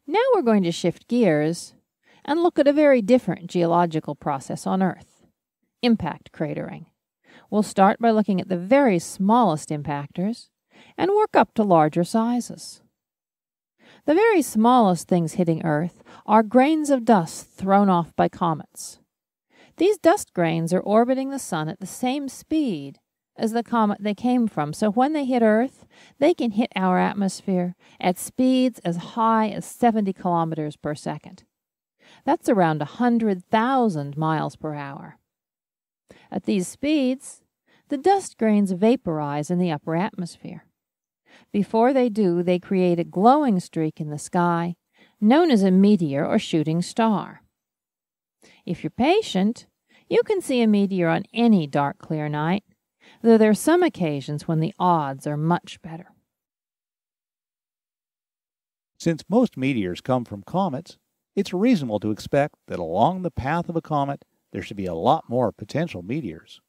Now we're going to shift gears and look at a very different geological process on Earth, impact cratering. We'll start by looking at the very smallest impactors and work up to larger sizes. The very smallest things hitting Earth are grains of dust thrown off by comets. These dust grains are orbiting the Sun at the same speed as the comet they came from, so when they hit Earth, they can hit our atmosphere at speeds as high as 70 kilometers per second. That's around 100,000 miles per hour. At these speeds, the dust grains vaporize in the upper atmosphere. Before they do, they create a glowing streak in the sky, known as a meteor or shooting star. If you're patient, you can see a meteor on any dark, clear night, though there are some occasions when the odds are much better. Since most meteors come from comets, it's reasonable to expect that along the path of a comet there should be a lot more potential meteors.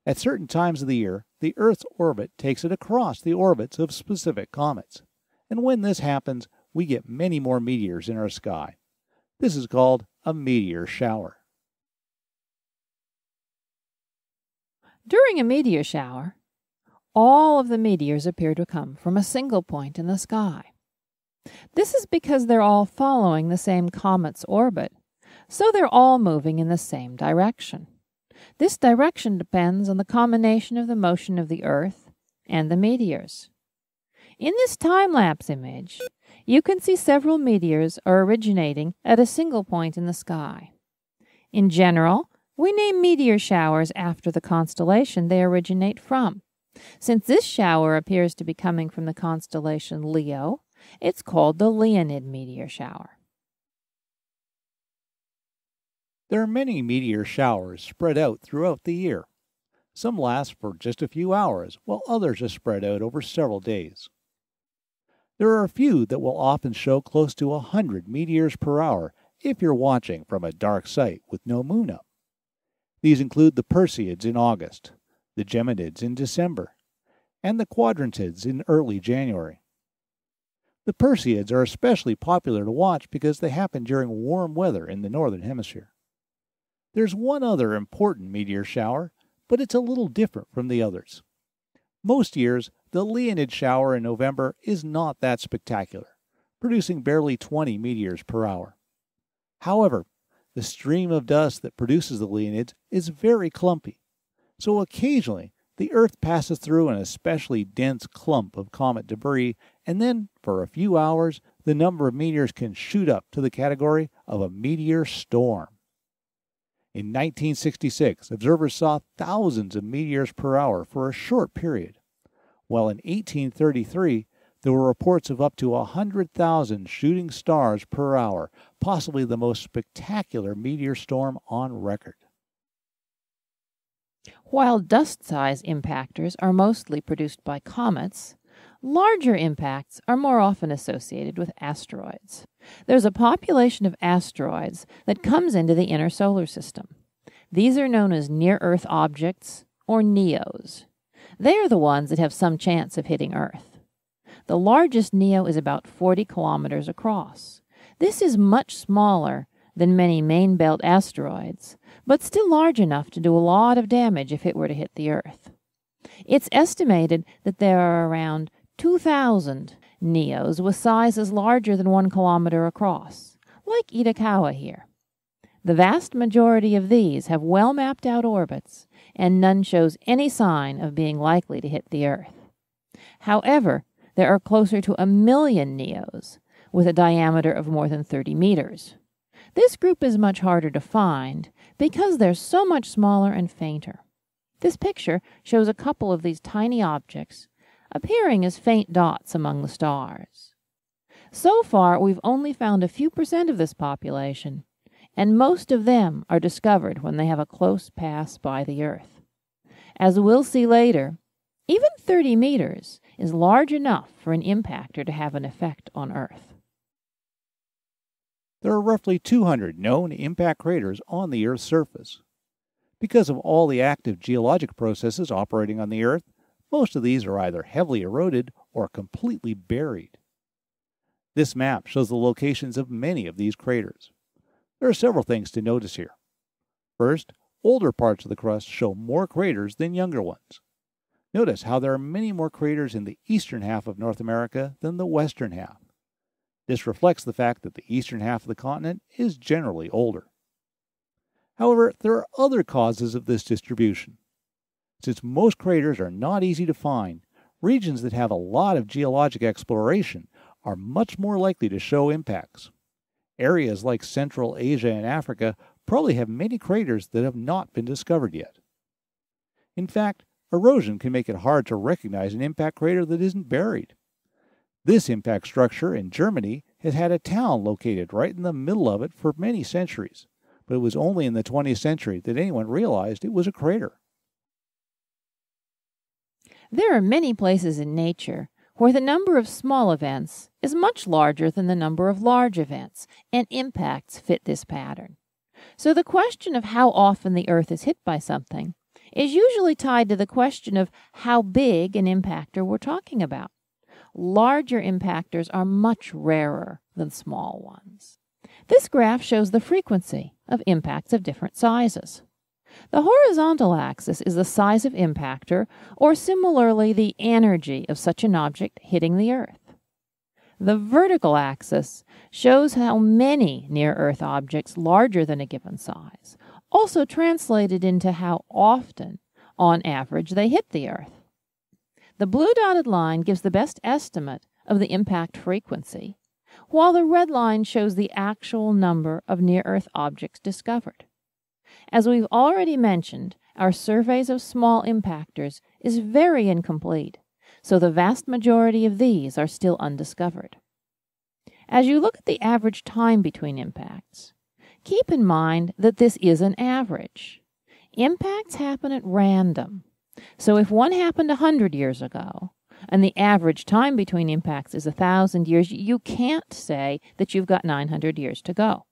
At certain times of the year, the Earth's orbit takes it across the orbits of specific comets, and when this happens, we get many more meteors in our sky. This is called a meteor shower. During a meteor shower, all of the meteors appear to come from a single point in the sky. This is because they're all following the same comet's orbit, so they're all moving in the same direction. This direction depends on the combination of the motion of the Earth and the meteors. In this time-lapse image, you can see several meteors are originating at a single point in the sky. In general, we name meteor showers after the constellation they originate from. Since this shower appears to be coming from the constellation Leo, it's called the Leonid meteor shower. There are many meteor showers spread out throughout the year. Some last for just a few hours, while others are spread out over several days. There are a few that will often show close to 100 meteors per hour if you're watching from a dark site with no moon up. These include the Perseids in August, the Geminids in December, and the Quadrantids in early January. The Perseids are especially popular to watch because they happen during warm weather in the northern hemisphere. There's one other important meteor shower, but it's a little different from the others. Most years, the Leonid shower in November is not that spectacular, producing barely 20 meteors per hour. However, the stream of dust that produces the Leonids is very clumpy, so occasionally the Earth passes through an especially dense clump of comet debris, and then, for a few hours, the number of meteors can shoot up to the category of a meteor storm. In 1966, observers saw thousands of meteors per hour for a short period, while in 1833, there were reports of up to 100,000 shooting stars per hour, possibly the most spectacular meteor storm on record. While dust-size impactors are mostly produced by comets, larger impacts are more often associated with asteroids. There's a population of asteroids that comes into the inner solar system. These are known as near-Earth objects, or NEOs. They are the ones that have some chance of hitting Earth. The largest NEO is about 40 kilometers across. This is much smaller than many main belt asteroids, but still large enough to do a lot of damage if it were to hit the Earth. It's estimated that there are around 2,000 NEOs with sizes larger than 1 kilometer across, like Itokawa here. The vast majority of these have well mapped out orbits, and none shows any sign of being likely to hit the Earth. However, there are closer to 1 million NEOs with a diameter of more than 30 meters. This group is much harder to find because they're so much smaller and fainter. This picture shows a couple of these tiny objects appearing as faint dots among the stars. So far, we've only found a few % of this population, and most of them are discovered when they have a close pass by the Earth. As we'll see later, even 30 meters is large enough for an impactor to have an effect on Earth. There are roughly 200 known impact craters on the Earth's surface. Because of all the active geologic processes operating on the Earth, most of these are either heavily eroded or completely buried. This map shows the locations of many of these craters. There are several things to notice here. First, older parts of the crust show more craters than younger ones. Notice how there are many more craters in the eastern half of North America than the western half. This reflects the fact that the eastern half of the continent is generally older. However, there are other causes of this distribution. Since most craters are not easy to find, regions that have a lot of geologic exploration are much more likely to show impacts. Areas like Central Asia and Africa probably have many craters that have not been discovered yet. In fact, erosion can make it hard to recognize an impact crater that isn't buried. This impact structure in Germany has had a town located right in the middle of it for many centuries, but it was only in the 20th century that anyone realized it was a crater. There are many places in nature where the number of small events is much larger than the number of large events, and impacts fit this pattern. So the question of how often the Earth is hit by something is usually tied to the question of how big an impactor we're talking about. Larger impactors are much rarer than small ones. This graph shows the frequency of impacts of different sizes. The horizontal axis is the size of impactor, or similarly the energy of such an object hitting the Earth. The vertical axis shows how many near-Earth objects larger than a given size, also translated into how often, on average, they hit the Earth. The blue dotted line gives the best estimate of the impact frequency, while the red line shows the actual number of near-Earth objects discovered. As we've already mentioned, our surveys of small impactors is very incomplete, so the vast majority of these are still undiscovered. As you look at the average time between impacts, keep in mind that this is an average. Impacts happen at random, so if one happened 100 years ago, and the average time between impacts is 1,000 years, you can't say that you've got 900 years to go.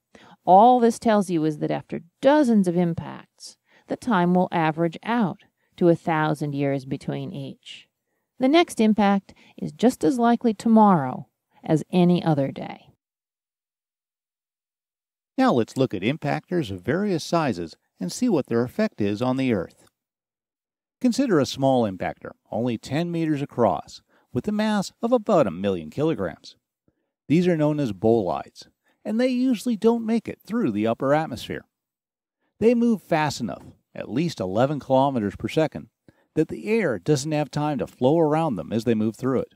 All this tells you is that after dozens of impacts, the time will average out to 1,000 years between each. The next impact is just as likely tomorrow as any other day. Now let's look at impactors of various sizes and see what their effect is on the Earth. Consider a small impactor, only 10 meters across, with a mass of about 1,000,000 kilograms. These are known as bolides, and they usually don't make it through the upper atmosphere. They move fast enough, at least 11 kilometers per second, that the air doesn't have time to flow around them as they move through it.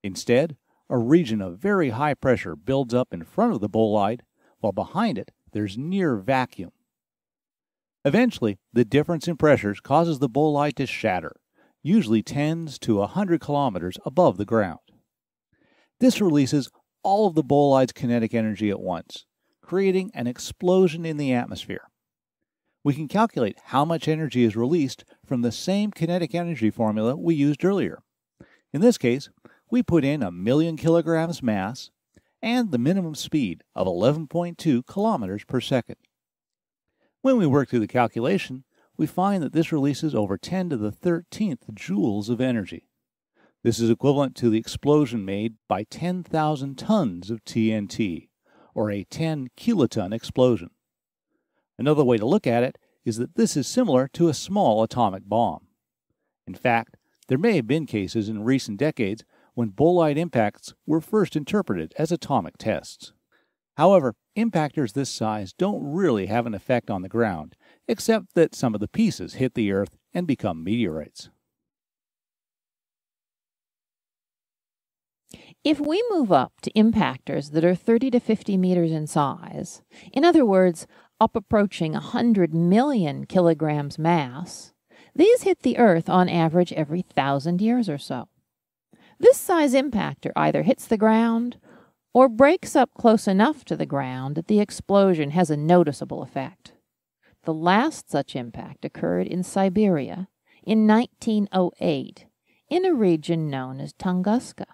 Instead, a region of very high pressure builds up in front of the bolide, while behind it there's near vacuum. Eventually, the difference in pressures causes the bolide to shatter, usually tens to 100 kilometers above the ground. This releases all of the bolide's kinetic energy at once, creating an explosion in the atmosphere. We can calculate how much energy is released from the same kinetic energy formula we used earlier. In this case, we put in 1,000,000 kilograms mass and the minimum speed of 11.2 kilometers per second. When we work through the calculation, we find that this releases over 10 to the 13th joules of energy. This is equivalent to the explosion made by 10,000 tons of TNT, or a 10 kiloton explosion. Another way to look at it is that this is similar to a small atomic bomb. In fact, there may have been cases in recent decades when bolide impacts were first interpreted as atomic tests. However, impactors this size don't really have an effect on the ground, except that some of the pieces hit the Earth and become meteorites. If we move up to impactors that are 30 to 50 meters in size, in other words, up approaching 100 million kilograms mass, these hit the Earth on average every 1,000 years or so. This size impactor either hits the ground or breaks up close enough to the ground that the explosion has a noticeable effect. The last such impact occurred in Siberia in 1908 in a region known as Tunguska.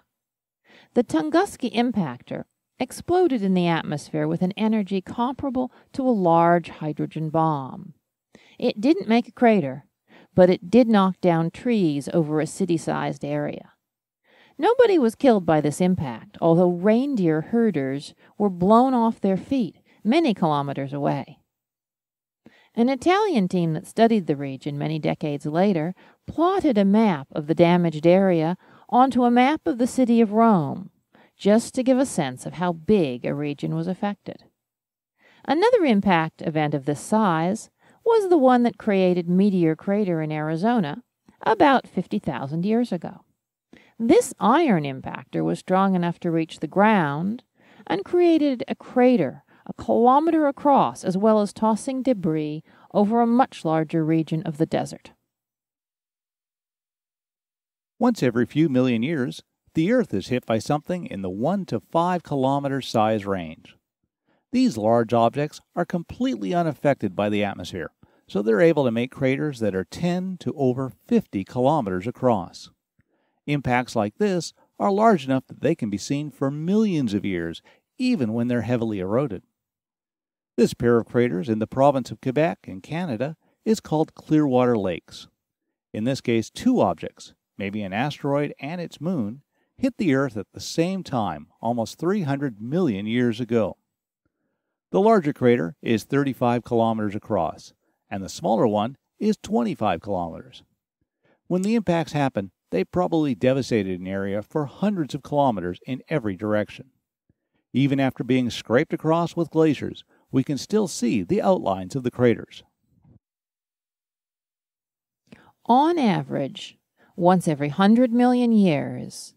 The Tunguska impactor exploded in the atmosphere with an energy comparable to a large hydrogen bomb. It didn't make a crater, but it did knock down trees over a city-sized area. Nobody was killed by this impact, although reindeer herders were blown off their feet many kilometers away. An Italian team that studied the region many decades later plotted a map of the damaged area onto a map of the city of Rome, just to give a sense of how big a region was affected. Another impact event of this size was the one that created Meteor Crater in Arizona about 50,000 years ago. This iron impactor was strong enough to reach the ground and created a crater a kilometer across, as well as tossing debris over a much larger region of the desert. Once every few million years, the Earth is hit by something in the 1 to 5 kilometer size range. These large objects are completely unaffected by the atmosphere, so they're able to make craters that are 10 to over 50 kilometers across. Impacts like this are large enough that they can be seen for millions of years, even when they're heavily eroded. This pair of craters in the province of Quebec in Canada is called Clearwater Lakes. In this case, two objects, maybe an asteroid and its moon, hit the Earth at the same time, almost 300 million years ago. The larger crater is 35 kilometers across, and the smaller one is 25 kilometers. When the impacts happen, they probably devastated an area for hundreds of kilometers in every direction. Even after being scraped across with glaciers, we can still see the outlines of the craters. On average, once every 100 million years,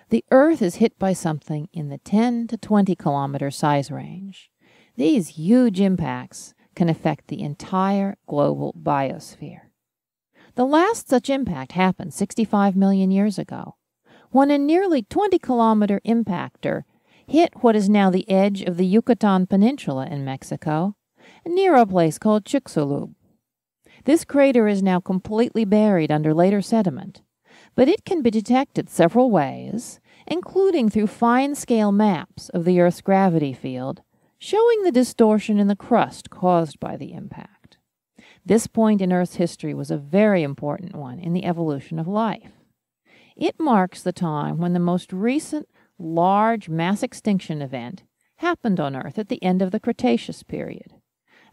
the Earth is hit by something in the 10 to 20 kilometer size range. These huge impacts can affect the entire global biosphere. The last such impact happened 65 million years ago, when a nearly 20-kilometer impactor hit what is now the edge of the Yucatan Peninsula in Mexico, near a place called Chicxulub. This crater is now completely buried under later sediment, but it can be detected several ways, including through fine-scale maps of the Earth's gravity field, showing the distortion in the crust caused by the impact. This point in Earth's history was a very important one in the evolution of life. It marks the time when the most recent large mass extinction event happened on Earth at the end of the Cretaceous period.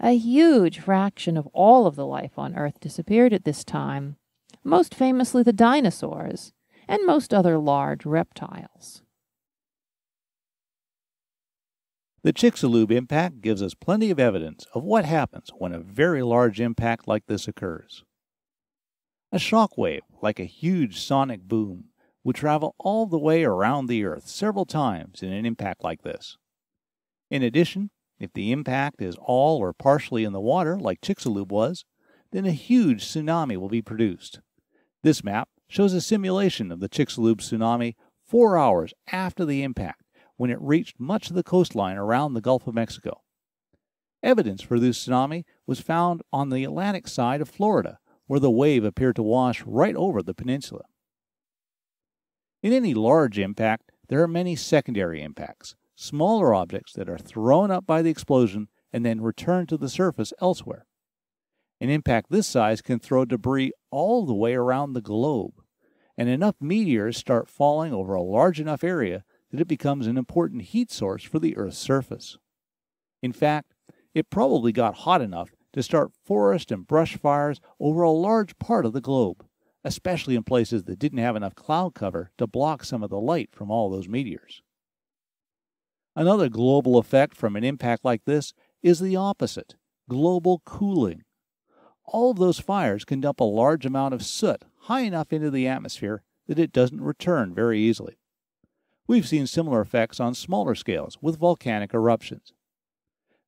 A huge fraction of all of the life on Earth disappeared at this time, most famously the dinosaurs and most other large reptiles. The Chicxulub impact gives us plenty of evidence of what happens when a very large impact like this occurs. A shock wave, like a huge sonic boom, would travel all the way around the Earth several times in an impact like this. In addition, if the impact is all or partially in the water, like Chicxulub was, then a huge tsunami will be produced. This map shows a simulation of the Chicxulub tsunami 4 hours after the impact, when it reached much of the coastline around the Gulf of Mexico. Evidence for this tsunami was found on the Atlantic side of Florida, where the wave appeared to wash right over the peninsula. In any large impact, there are many secondary impacts, smaller objects that are thrown up by the explosion and then return to the surface elsewhere. An impact this size can throw debris all the way around the globe, and enough meteors start falling over a large enough area that it becomes an important heat source for the Earth's surface. In fact, it probably got hot enough to start forest and brush fires over a large part of the globe, especially in places that didn't have enough cloud cover to block some of the light from all those meteors. Another global effect from an impact like this is the opposite, global cooling. All of those fires can dump a large amount of soot high enough into the atmosphere that it doesn't return very easily. We've seen similar effects on smaller scales with volcanic eruptions.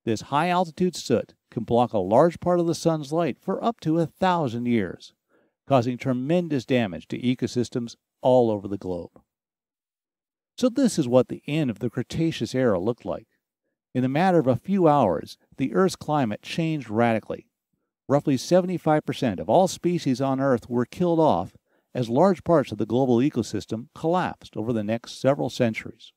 This high-altitude soot can block a large part of the sun's light for up to 1,000 years, causing tremendous damage to ecosystems all over the globe. So this is what the end of the Cretaceous era looked like. In a matter of a few hours, the Earth's climate changed radically. Roughly 75% of all species on Earth were killed off as large parts of the global ecosystem collapsed over the next several centuries.